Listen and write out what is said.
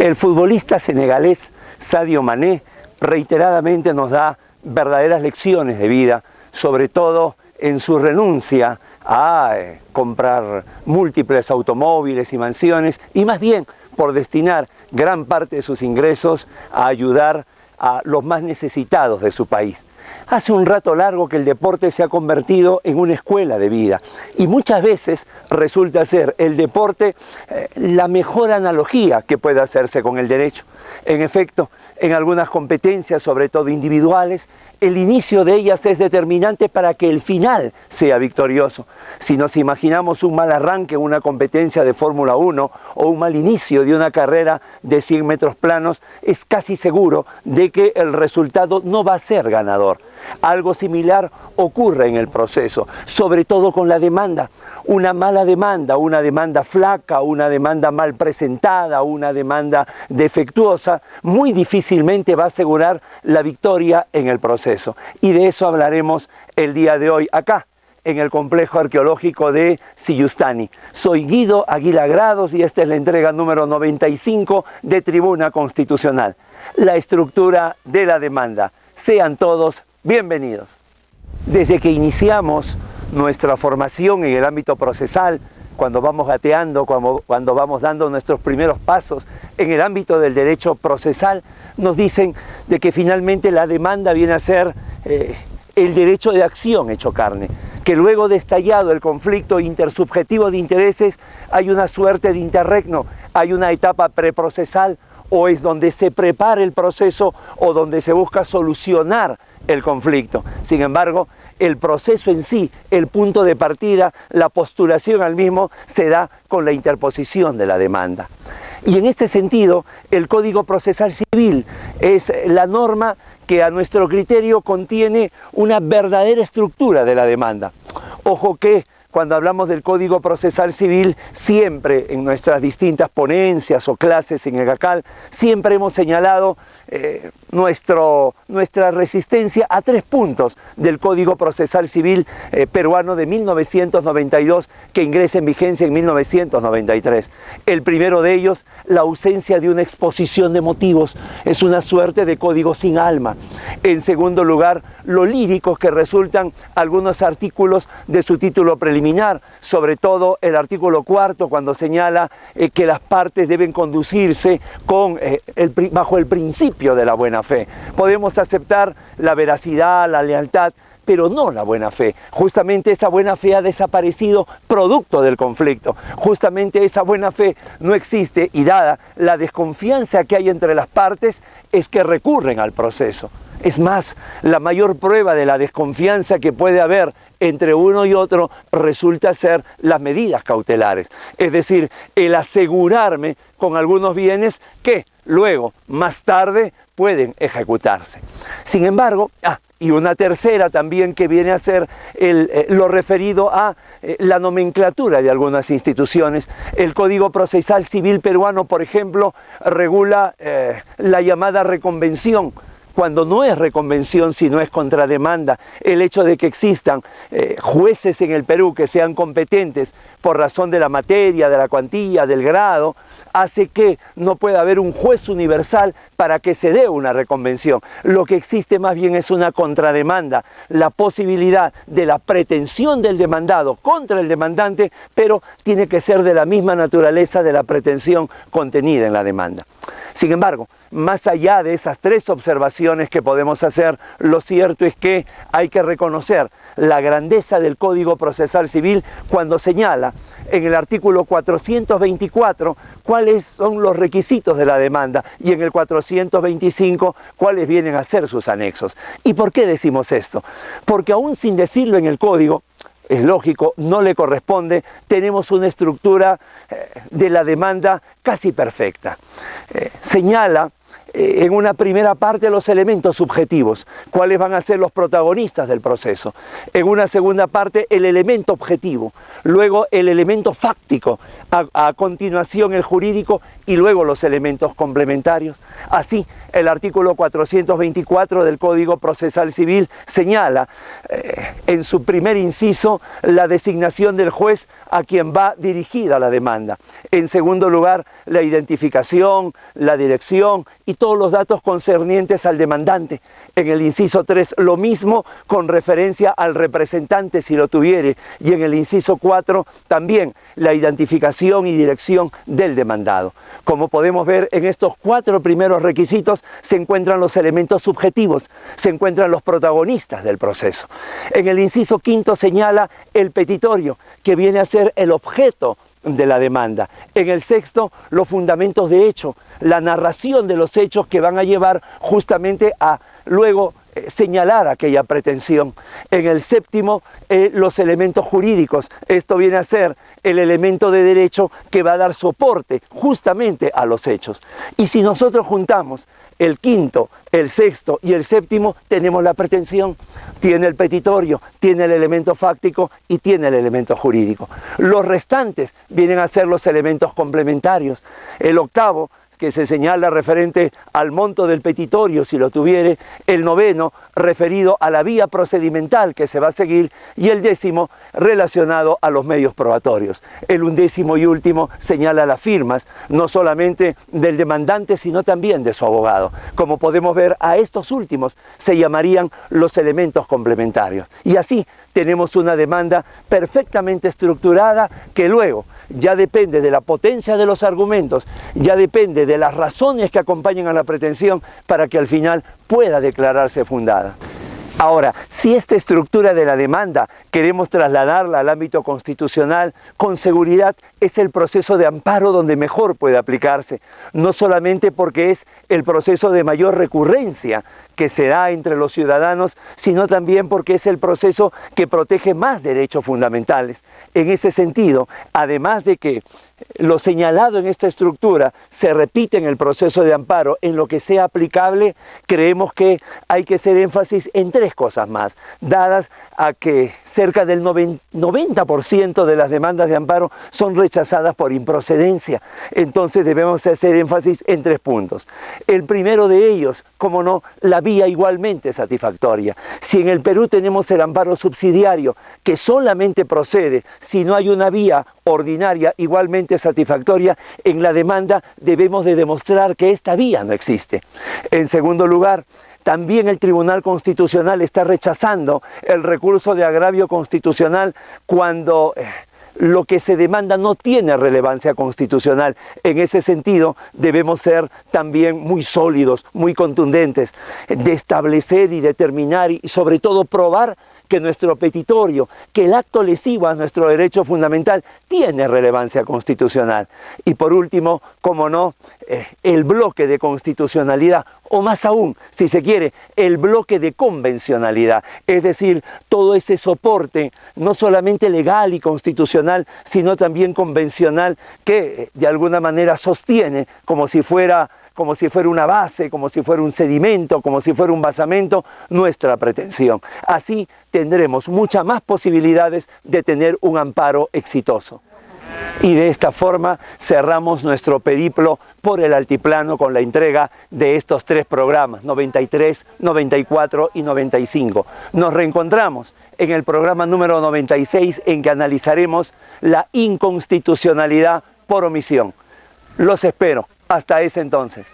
El futbolista senegalés Sadio Mané reiteradamente nos da verdaderas lecciones de vida, sobre todo en su renuncia a comprar múltiples automóviles y mansiones, y más bien por destinar gran parte de sus ingresos a ayudar a los más necesitados de su país. Hace un rato largo que el deporte se ha convertido en una escuela de vida y muchas veces resulta ser el deporte la mejor analogía que puede hacerse con el derecho. En efecto, en algunas competencias, sobre todo individuales, el inicio de ellas es determinante para que el final sea victorioso. Si nos imaginamos un mal arranque en una competencia de Fórmula 1 o un mal inicio de una carrera de 100 metros planos, es casi seguro de que el resultado no va a ser ganador. Algo similar ocurre en el proceso, sobre todo con la demanda. Una mala demanda, una demanda flaca, una demanda mal presentada, una demanda defectuosa, muy difícilmente va a asegurar la victoria en el proceso. Y de eso hablaremos el día de hoy acá, en el complejo arqueológico de Siyustani. Soy Guido Aguila Grados y esta es la entrega número 95 de Tribuna Constitucional. La estructura de la demanda. Sean todos bienvenidos. Desde que iniciamos nuestra formación en el ámbito procesal, cuando vamos gateando, cuando vamos dando nuestros primeros pasos en el ámbito del derecho procesal, nos dicen de que finalmente la demanda viene a ser el derecho de acción hecho carne, que luego de estallado el conflicto intersubjetivo de intereses hay una suerte de interregno, hay una etapa preprocesal, o es donde se prepara el proceso o donde se busca solucionar el conflicto. Sin embargo, el proceso en sí, el punto de partida, la postulación al mismo, se da con la interposición de la demanda. Y en este sentido, el Código Procesal Civil es la norma que a nuestro criterio contiene una verdadera estructura de la demanda. Ojo que cuando hablamos del Código Procesal Civil, siempre en nuestras distintas ponencias o clases en el GACAL, siempre hemos señalado nuestra resistencia a 3 puntos del Código Procesal Civil peruano de 1992, que ingresa en vigencia en 1993. El primero de ellos, la ausencia de una exposición de motivos, es una suerte de código sin alma. En segundo lugar, lo líricos que resultan algunos artículos de su título preliminar, sobre todo el artículo 4, cuando señala que las partes deben conducirse bajo el principio de la buena fe. Podemos aceptar la veracidad, la lealtad, pero no la buena fe. Justamente esa buena fe ha desaparecido producto del conflicto. Justamente esa buena fe no existe y dada la desconfianza que hay entre las partes es que recurren al proceso. Es más, la mayor prueba de la desconfianza que puede haber entre uno y otro resulta ser las medidas cautelares. Es decir, el asegurarme con algunos bienes que luego, más tarde, pueden ejecutarse. Sin embargo, y una tercera también que viene a ser lo referido a la nomenclatura de algunas instituciones. El Código Procesal Civil peruano, por ejemplo, regula la llamada reconvención, cuando no es reconvención, sino es contrademanda. El hecho de que existan jueces en el Perú que sean competentes por razón de la materia, de la cuantía, del grado, hace que no pueda haber un juez universal para que se dé una reconvención. Lo que existe más bien es una contrademanda, la posibilidad de la pretensión del demandado contra el demandante, pero tiene que ser de la misma naturaleza de la pretensión contenida en la demanda. Sin embargo, más allá de esas 3 observaciones que podemos hacer, lo cierto es que hay que reconocer la grandeza del Código Procesal Civil cuando señala en el artículo 424 cuáles son los requisitos de la demanda y en el 425 cuáles vienen a ser sus anexos. ¿Y por qué decimos esto? Porque aún sin decirlo en el Código, es lógico, no le corresponde, tenemos una estructura de la demanda casi perfecta. Señala en una primera parte los elementos subjetivos, cuáles van a ser los protagonistas del proceso. En una segunda parte el elemento objetivo, luego el elemento fáctico, a continuación el jurídico y luego los elementos complementarios. Así, el artículo 424 del Código Procesal Civil señala en su primer inciso la designación del juez a quien va dirigida la demanda. En segundo lugar, la identificación, la dirección y todos los datos concernientes al demandante. En el inciso 3, lo mismo con referencia al representante si lo tuviere. Y en el inciso 4, también la identificación y dirección del demandado. Como podemos ver, en estos 4 primeros requisitos se encuentran los elementos subjetivos, se encuentran los protagonistas del proceso. En el inciso 5 señala el petitorio, que viene a ser el objeto de la demanda. En el 6, los fundamentos de hecho, la narración de los hechos que van a llevar justamente a luego señalar aquella pretensión. En el 7, los elementos jurídicos. Esto viene a ser el elemento de derecho que va a dar soporte justamente a los hechos. Y si nosotros juntamos el 5, el 6 y el 7, tenemos la pretensión, tiene el petitorio, tiene el elemento fáctico y tiene el elemento jurídico. Los restantes vienen a ser los elementos complementarios. El 8, que se señala referente al monto del petitorio si lo tuviere, el 9 referido a la vía procedimental que se va a seguir y el 10 relacionado a los medios probatorios. El 11 y último señala las firmas, no solamente del demandante sino también de su abogado. Como podemos ver, a estos últimos se llamarían los elementos complementarios. Y así tenemos una demanda perfectamente estructurada que luego ya depende de la potencia de los argumentos, ya depende de las razones que acompañan a la pretensión para que al final pueda declararse fundada. Ahora, si esta estructura de la demanda queremos trasladarla al ámbito constitucional, con seguridad es el proceso de amparo donde mejor puede aplicarse, no solamente porque es el proceso de mayor recurrencia que se da entre los ciudadanos, sino también porque es el proceso que protege más derechos fundamentales. En ese sentido, además de que lo señalado en esta estructura se repite en el proceso de amparo en lo que sea aplicable, creemos que hay que hacer énfasis en 3 cosas más, dadas a que cerca del 90% de las demandas de amparo son rechazadas por improcedencia. Entonces debemos hacer énfasis en 3 puntos. El primero de ellos, como no, la vía igualmente satisfactoria. Si en el Perú tenemos el amparo subsidiario, que solamente procede si no hay una vía ordinaria igualmente satisfactoria, en la demanda debemos de demostrar que esta vía no existe. En segundo lugar, también el Tribunal Constitucional está rechazando el recurso de agravio constitucional cuando lo que se demanda no tiene relevancia constitucional. En ese sentido debemos ser también muy sólidos, muy contundentes, de establecer y determinar y sobre todo probar que nuestro petitorio, que el acto lesivo a nuestro derecho fundamental tiene relevancia constitucional. Y por último, como no, el bloque de constitucionalidad, o más aún, si se quiere, el bloque de convencionalidad, es decir, todo ese soporte, no solamente legal y constitucional, sino también convencional, que de alguna manera sostiene como si fuera una base, como si fuera un sedimento, como si fuera un basamento, nuestra pretensión. Así tendremos muchas más posibilidades de tener un amparo exitoso. Y de esta forma cerramos nuestro periplo por el altiplano con la entrega de estos 3 programas, 93, 94 y 95. Nos reencontramos en el programa número 96 en que analizaremos la inconstitucionalidad por omisión. Los espero. Hasta ese entonces.